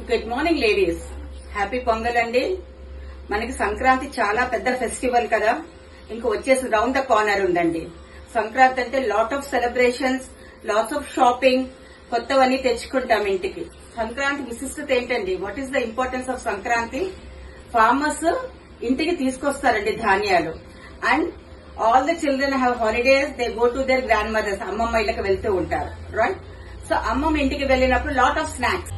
Good morning ladies, happy pongal అండి. మనకి సంక్రాంతి చాలా పెద్ద ఫెస్టివల్ కదా, ఇంక వచ్చేసి రౌండ్ ద కార్నర్ ఉందండి. సంక్రాంతి అంటే lot of celebrations, lots of shopping, కొత్తవన్నీ తెచ్చుకుంటాం ఇంటికి. సంక్రాంతి విశిష్టత ఏంటండి? What is the importance of Sankranti? Farmers ఇంటికి తీసుకొస్తారండి ధాన్యాలు. And all the children have holidays, they go to their grandmothers, అమ్మమ్మ ఇళ్ళకి వెళ్తూ ఉంటారు, రైట్? సో అమ్మమ్మ ఇంటికి వెళ్ళినప్పుడు లాట్ ఆఫ్ స్నాక్స్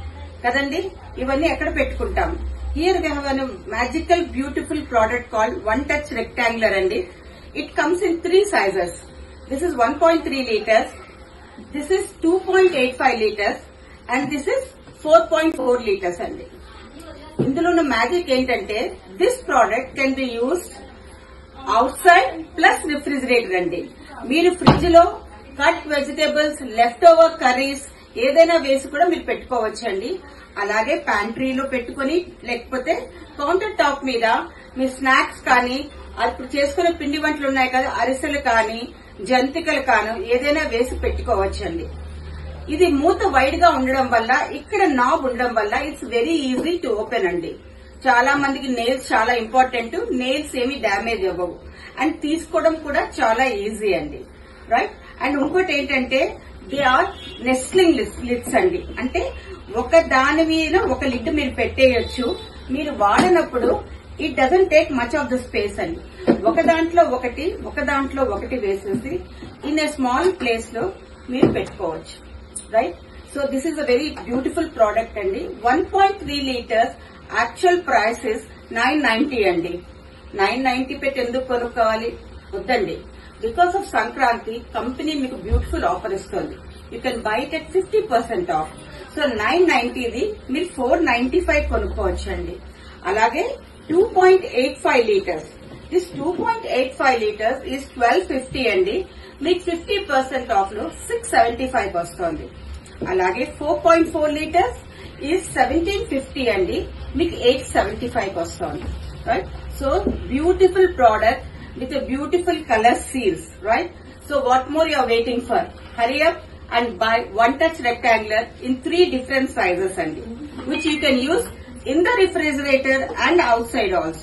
కదండి, ఇవన్నీ ఎక్కడ పెట్టుకుంటాం? Here we have a magical beautiful product called one touch rectangular అండి. It comes in 3 sizes. This is 1.3 liters, this is 2.85 liters, and this is 4.4 liters అండి. ఇందులో ఉన్న మ్యాజిక్ ఏంటంటే this product can be used outside plus refrigerator అండి. మీరు fridge లో cut vegetables, left over curries ఏదైనా వేసి కూడా మీరు పెట్టుకోవచ్చండి. అలాగే ప్యాంట్రీలో పెట్టుకుని, లేకపోతే కౌంటర్ టాప్ మీద మీ స్నాక్స్ కానీ, ఇప్పుడు చేసుకునే పిండి వంటలు ఉన్నాయి కదా, అరిసెలు కానీ, జంతికలు కానీ ఏదైనా వేసి పెట్టుకోవచ్చండి. ఇది మూత వైడ్ గా ఉండడం వల్ల, ఇక్కడ నాబ్ ఉండడం వల్ల it's very easy to open అండి. చాలా మందికి నెయిల్స్ చాలా ఇంపార్టెంట్, నెయిల్స్ ఏమీ డ్యామేజ్ అవ్వవు, అండ్ తీసుకోవడం కూడా చాలా ఈజీ అండి, రైట్? అండ్ ఇంకోటి ఏంటంటే దే ఆర్ నెస్లింగ్ లిడ్స్ అండి. అంటే ఒక దాని మీద ఒక లిడ్ మీరు పెట్టేయచ్చు. మీరు వాడినప్పుడు it doesn't take much of the space అండి. ఒక దాంట్లో ఒకటి వేసేసి ఇన్ ఏ స్మాల్ ప్లేస్ లో మీరు పెట్టుకోవచ్చు, right? So this is a very beautiful product అండి. 1.3 liters యాక్చువల్ ప్రైస్ ఇస్ 990 అండి. 990 పెట్టి ఎందుకు కొనుక్కోవాలి? వద్దండి. బికాస్ ఆఫ్ సంక్రాంతి కంపెనీ మీకు బ్యూటిఫుల్ ఆఫర్ ఇస్తుంది. You can buy it at 50% off. So 990ది మీరు 495 కొనుక్కోవచ్చు అండి. అలాగే 2.85 liters, దిస్ 2.85 liters ఈజ్ 1250 అండి. మీకు 50% ఆఫ్ లో 675 వస్తుంది. అలాగే 4.4 liters ఈజ్ 1750 అండి. మీకు 875 వస్తుంది, right? So beautiful product with a beautiful color seals, right? So what more you are waiting for? Hurry up and buy one touch rectangular in 3 different sizes, which you can use in the refrigerator and outside also.